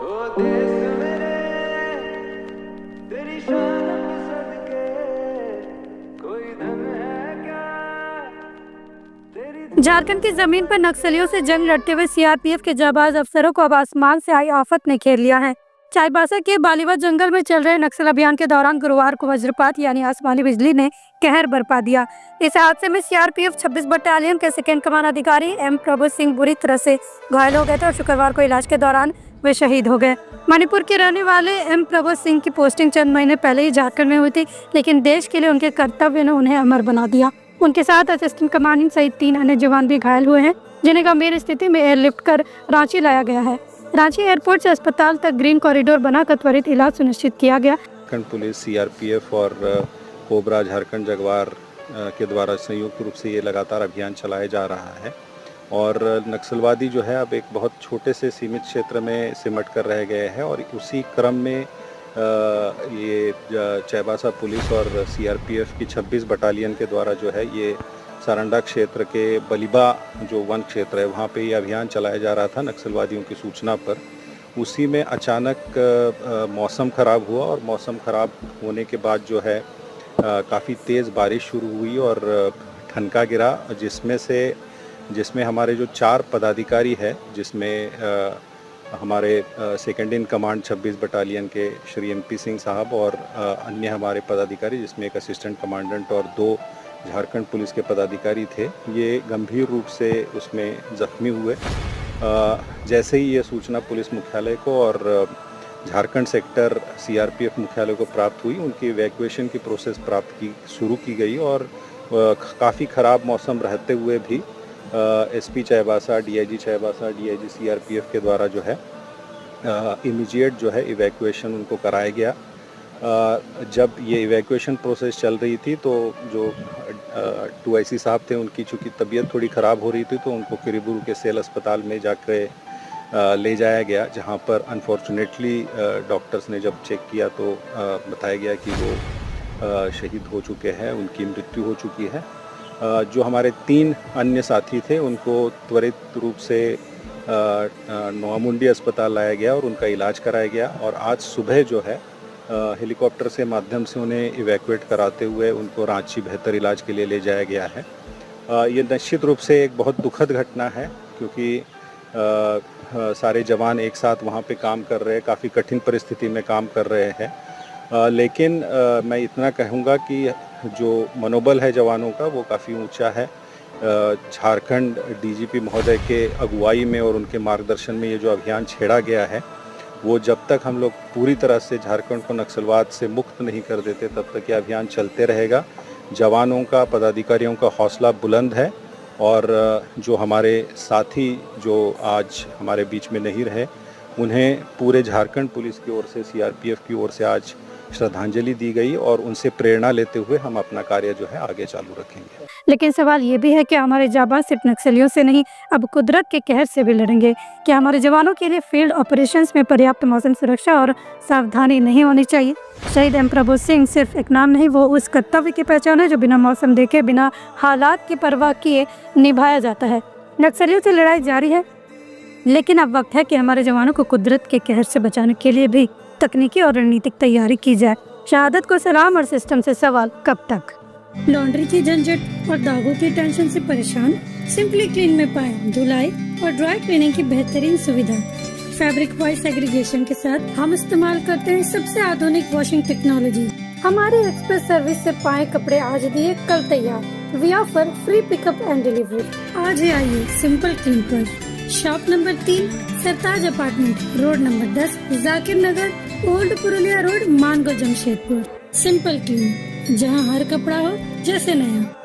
झारखंड की जमीन पर नक्सलियों से जंग लड़ते हुए सीआरपीएफ के जाबाज अफसरों को अब आसमान से आई आफत ने घेर लिया है। चाईबासा के बालीवत जंगल में चल रहे नक्सल अभियान के दौरान गुरुवार को वज्रपात यानी आसमानी बिजली ने कहर बरपा दिया। इस हादसे में सीआरपीएफ 26 बटालियन के सेकेंड कमान अधिकारी एम प्रभु सिंह बुरी तरह से घायल हो गए थे और शुक्रवार को इलाज के दौरान वे शहीद हो गए। मणिपुर के रहने वाले एम प्रभु सिंह की पोस्टिंग चंद महीने पहले ही झारखंड में हुई थी, लेकिन देश के लिए उनके कर्तव्य ने उन्हें अमर बना दिया। उनके साथ असिस्टेंट कमांडेंट सहित 3 अन्य जवान भी घायल हुए हैं, जिन्हें गंभीर स्थिति में एयरलिफ्ट कर रांची लाया गया है। रांची एयरपोर्ट से अस्पताल तक ग्रीन कॉरिडोर बनाकर त्वरित इलाज सुनिश्चित किया गया। झारखंड पुलिस, सीआरपीएफ और कोबरा झारखंड जगवार के द्वारा संयुक्त रूप से ये लगातार अभियान चलाया जा रहा है और नक्सलवादी जो है अब एक बहुत छोटे से सीमित क्षेत्र में सिमट कर रह गए हैं और उसी क्रम में ये चाईबासा पुलिस और सीआरपीएफ की 26 बटालियन के द्वारा जो है ये सारंडा क्षेत्र के बलिबा जो वन क्षेत्र है वहाँ पे ये अभियान चलाया जा रहा था नक्सलवादियों की सूचना पर। उसी में अचानक मौसम ख़राब हुआ और मौसम ख़राब होने के बाद जो है काफ़ी तेज़ बारिश शुरू हुई और ठनका गिरा, जिसमें हमारे जो 4 पदाधिकारी है, जिसमें हमारे सेकंड इन कमांड 26 बटालियन के श्री एमपी सिंह साहब और अन्य हमारे पदाधिकारी, जिसमें एक असिस्टेंट कमांडेंट और 2 झारखंड पुलिस के पदाधिकारी थे, ये गंभीर रूप से उसमें ज़ख्मी हुए। जैसे ही ये सूचना पुलिस मुख्यालय को और झारखंड सेक्टर सीआरपीएफ मुख्यालय को प्राप्त हुई, उनकी इवैक्यूएशन की प्रोसेस शुरू की गई और काफ़ी ख़राब मौसम रहते हुए भी SP Chaibasa, DIG Chaibasa, DIG CRPF के द्वारा जो है इमीडिएट जो है इवैक्यूएशन उनको कराया गया। जब ये इवैक्यूएशन प्रोसेस चल रही थी तो जो 2IC साहब थे, उनकी चूँकि तबीयत थोड़ी ख़राब हो रही थी तो उनको किरीबुरू के सेल अस्पताल में जाकर ले जाया गया, जहाँ पर अनफॉर्चुनेटली डॉक्टर्स ने जब चेक किया तो बताया गया कि वो शहीद हो चुके हैं, उनकी मृत्यु हो चुकी है। जो हमारे 3 अन्य साथी थे उनको त्वरित रूप से नोआमुंडी अस्पताल लाया गया और उनका इलाज कराया गया और आज सुबह जो है हेलीकॉप्टर से माध्यम से उन्हें इवैक्यूएट कराते हुए उनको रांची बेहतर इलाज के लिए ले जाया गया है। ये निश्चित रूप से एक बहुत दुखद घटना है, क्योंकि सारे जवान एक साथ वहाँ पे काम कर रहे हैं, काफ़ी कठिन परिस्थिति में काम कर रहे हैं, लेकिन मैं इतना कहूँगा कि जो मनोबल है जवानों का वो काफ़ी ऊंचा है। झारखंड डीजीपी महोदय के अगुवाई में और उनके मार्गदर्शन में ये जो अभियान छेड़ा गया है, वो जब तक हम लोग पूरी तरह से झारखंड को नक्सलवाद से मुक्त नहीं कर देते तब तक ये अभियान चलते रहेगा। जवानों का, पदाधिकारियों का हौसला बुलंद है और जो हमारे साथी जो आज हमारे बीच में नहीं रहे, उन्हें पूरे झारखंड पुलिस की ओर से, सीआरपीएफ की ओर से आज श्रद्धांजलि दी गई और उनसे प्रेरणा लेते हुए हम अपना कार्य जो है आगे चालू रखेंगे। लेकिन सवाल ये भी है कि हमारे जाबाज सिर्फ नक्सलियों से नहीं, अब कुदरत के कहर से भी लड़ेंगे। क्या हमारे जवानों के लिए फील्ड ऑपरेशंस में पर्याप्त मौसम सुरक्षा और सावधानी नहीं होनी चाहिए? शहीद एम प्रभु सिंह सिर्फ एक नाम नहीं, वो उस कर्तव्य की पहचान है जो बिना मौसम देखे, बिना हालात की परवाह किए निभाया जाता है। नक्सलियों से लड़ाई जारी है, लेकिन अब वक्त है कि हमारे जवानों को कुदरत के कहर से बचाने के लिए भी तकनीकी और रणनीतिक तैयारी की जाए। शहादत को सलाम और सिस्टम से सवाल कब तक? लॉन्ड्री की झंझट और दागों की टेंशन से परेशान? सिंपली क्लीन में पाएं धुलाई और ड्राई क्लीनिंग की बेहतरीन सुविधा। फैब्रिक वॉइस एग्रीगेशन के साथ हम इस्तेमाल करते हैं सबसे आधुनिक वॉशिंग टेक्नोलॉजी। हमारी एक्सप्रेस सर्विस से पाए कपड़े आज दिए कल तैयार। We offer free pickup and delivery. आज ही आइए सिंपल क्लीन पर। Shop number 3, Sartaj apartment, road number 10, Zakir Nagar, old Purulia road, Mango, Jamshedpur. Simple clean, जहां हर कपड़ा हो जैसे नया।